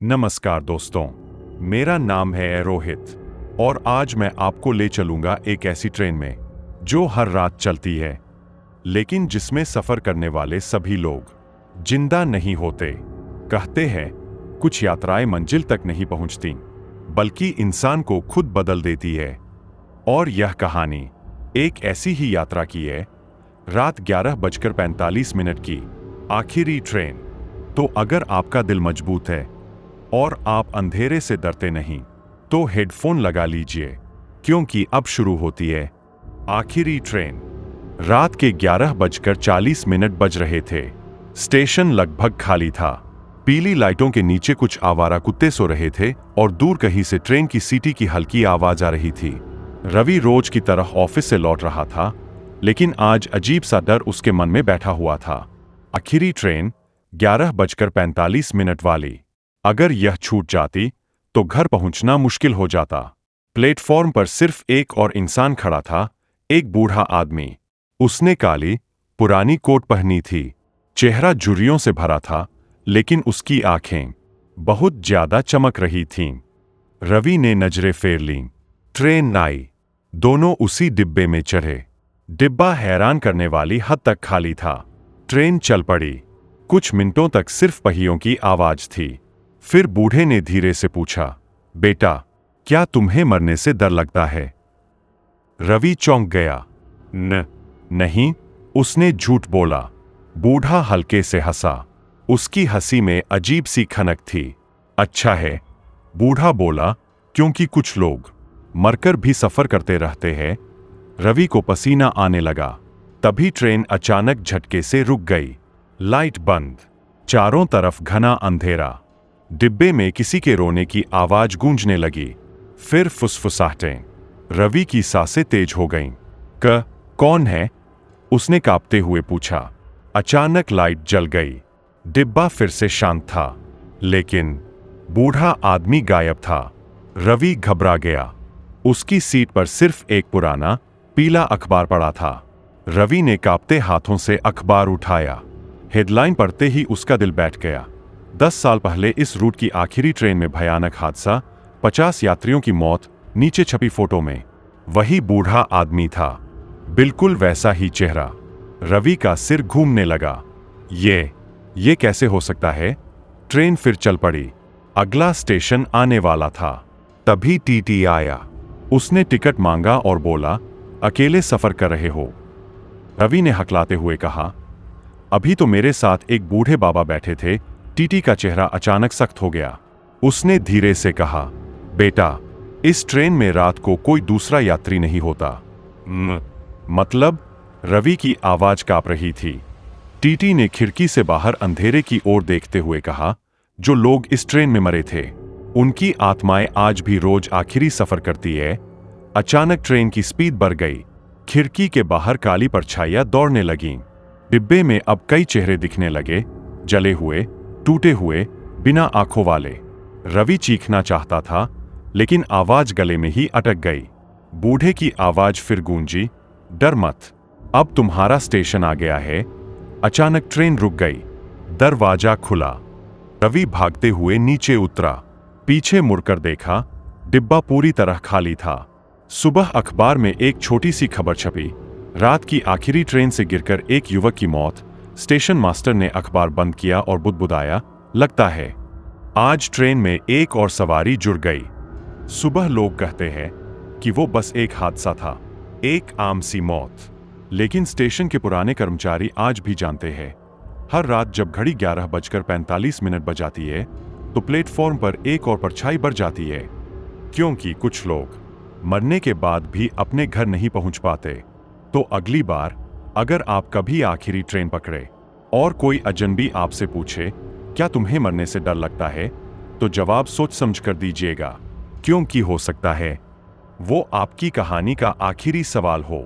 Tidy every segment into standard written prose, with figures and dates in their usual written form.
नमस्कार दोस्तों, मेरा नाम है रोहित और आज मैं आपको ले चलूंगा एक ऐसी ट्रेन में जो हर रात चलती है, लेकिन जिसमें सफर करने वाले सभी लोग जिंदा नहीं होते। कहते हैं कुछ यात्राएं मंजिल तक नहीं पहुंचती, बल्कि इंसान को खुद बदल देती है। और यह कहानी एक ऐसी ही यात्रा की है। रात 11:45 की आखिरी ट्रेन। तो अगर आपका दिल मजबूत है और आप अंधेरे से डरते नहीं, तो हेडफोन लगा लीजिए, क्योंकि अब शुरू होती है आखिरी ट्रेन। रात के 11:40 बज रहे थे। स्टेशन लगभग खाली था। पीली लाइटों के नीचे कुछ आवारा कुत्ते सो रहे थे और दूर कहीं से ट्रेन की सीटी की हल्की आवाज आ रही थी। रवि रोज की तरह ऑफिस से लौट रहा था, लेकिन आज अजीब सा डर उसके मन में बैठा हुआ था। आखिरी ट्रेन 11:45 वाली। अगर यह छूट जाती तो घर पहुंचना मुश्किल हो जाता। प्लेटफॉर्म पर सिर्फ एक और इंसान खड़ा था, एक बूढ़ा आदमी। उसने काली पुरानी कोट पहनी थी। चेहरा झुर्रियों से भरा था, लेकिन उसकी आंखें बहुत ज्यादा चमक रही थीं। रवि ने नजरें फेर लीं। ट्रेन आई। दोनों उसी डिब्बे में चढ़े। डिब्बा हैरान करने वाली हद तक खाली था। ट्रेन चल पड़ी। कुछ मिनटों तक सिर्फ पहियों की आवाज थी। फिर बूढ़े ने धीरे से पूछा, बेटा, क्या तुम्हें मरने से डर लगता है? रवि चौंक गया। नहीं, उसने झूठ बोला। बूढ़ा हल्के से हंसा। उसकी हंसी में अजीब सी खनक थी। अच्छा है, बूढ़ा बोला, क्योंकि कुछ लोग मरकर भी सफर करते रहते हैं। रवि को पसीना आने लगा। तभी ट्रेन अचानक झटके से रुक गई। लाइट बंद। चारों तरफ घना अंधेरा। डिब्बे में किसी के रोने की आवाज गूंजने लगी। फिर फुसफुसाहटें। रवि की सांसें तेज हो गईं। कौन है? उसने कांपते हुए पूछा। अचानक लाइट जल गई। डिब्बा फिर से शांत था, लेकिन बूढ़ा आदमी गायब था। रवि घबरा गया। उसकी सीट पर सिर्फ एक पुराना पीला अखबार पड़ा था। रवि ने कांपते हाथों से अखबार उठाया। हेडलाइन पढ़ते ही उसका दिल बैठ गया। 10 साल पहले इस रूट की आखिरी ट्रेन में भयानक हादसा, 50 यात्रियों की मौत। नीचे छपी फोटो में वही बूढ़ा आदमी था, बिल्कुल वैसा ही चेहरा। रवि का सिर घूमने लगा। ये कैसे हो सकता है? ट्रेन फिर चल पड़ी। अगला स्टेशन आने वाला था। तभी टीटी आया। उसने टिकट मांगा और बोला, अकेले सफर कर रहे हो? रवि ने हकलाते हुए कहा, अभी तो मेरे साथ एक बूढ़े बाबा बैठे थे। टीटी का चेहरा अचानक सख्त हो गया। उसने धीरे से कहा, बेटा, इस ट्रेन में रात को कोई दूसरा यात्री नहीं होता। मतलब? रवि की आवाज कांप रही थी। टीटी ने खिड़की से बाहर अंधेरे की ओर देखते हुए कहा, जो लोग इस ट्रेन में मरे थे, उनकी आत्माएं आज भी रोज आखिरी सफर करती है। अचानक ट्रेन की स्पीड बढ़ गई। खिड़की के बाहर काली परछाइयां दौड़ने लगीं। डिब्बे में अब कई चेहरे दिखने लगे, जले हुए, टूटे हुए, बिना आंखों वाले। रवि चीखना चाहता था, लेकिन आवाज गले में ही अटक गई। बूढ़े की आवाज फिर गूंजी, डर मत, अब तुम्हारा स्टेशन आ गया है। अचानक ट्रेन रुक गई। दरवाजा खुला। रवि भागते हुए नीचे उतरा। पीछे मुड़कर देखा, डिब्बा पूरी तरह खाली था। सुबह अखबार में एक छोटी सी खबर छपी, रात की आखिरी ट्रेन से गिरकर एक युवक की मौत। स्टेशन मास्टर ने अखबार बंद किया और बुदबुदाया, लगता है आज ट्रेन में एक और सवारी जुड़ गई। सुबह लोग कहते हैं कि वो बस एक हादसा था, एक आम सी मौत। लेकिन स्टेशन के पुराने कर्मचारी आज भी जानते हैं, हर रात जब घड़ी 11:45 बजाती है, तो प्लेटफॉर्म पर एक और परछाई बढ़ जाती है, क्योंकि कुछ लोग मरने के बाद भी अपने घर नहीं पहुंच पाते। तो अगली बार अगर आप कभी आखिरी ट्रेन पकड़े और कोई अजनबी आपसे पूछे, क्या तुम्हें मरने से डर लगता है, तो जवाब सोच समझ कर दीजिएगा, क्योंकि हो सकता है वो आपकी कहानी का आखिरी सवाल हो।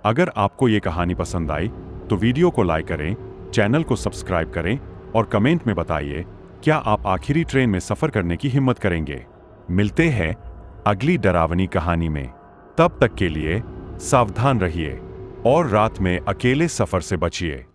अगर आपको ये कहानी पसंद आई तो वीडियो को लाइक करें, चैनल को सब्सक्राइब करें और कमेंट में बताइए, क्या आप आखिरी ट्रेन में सफर करने की हिम्मत करेंगे। मिलते हैं अगली डरावनी कहानी में। तब तक के लिए सावधान रहिए और रात में अकेले सफर से बचिए।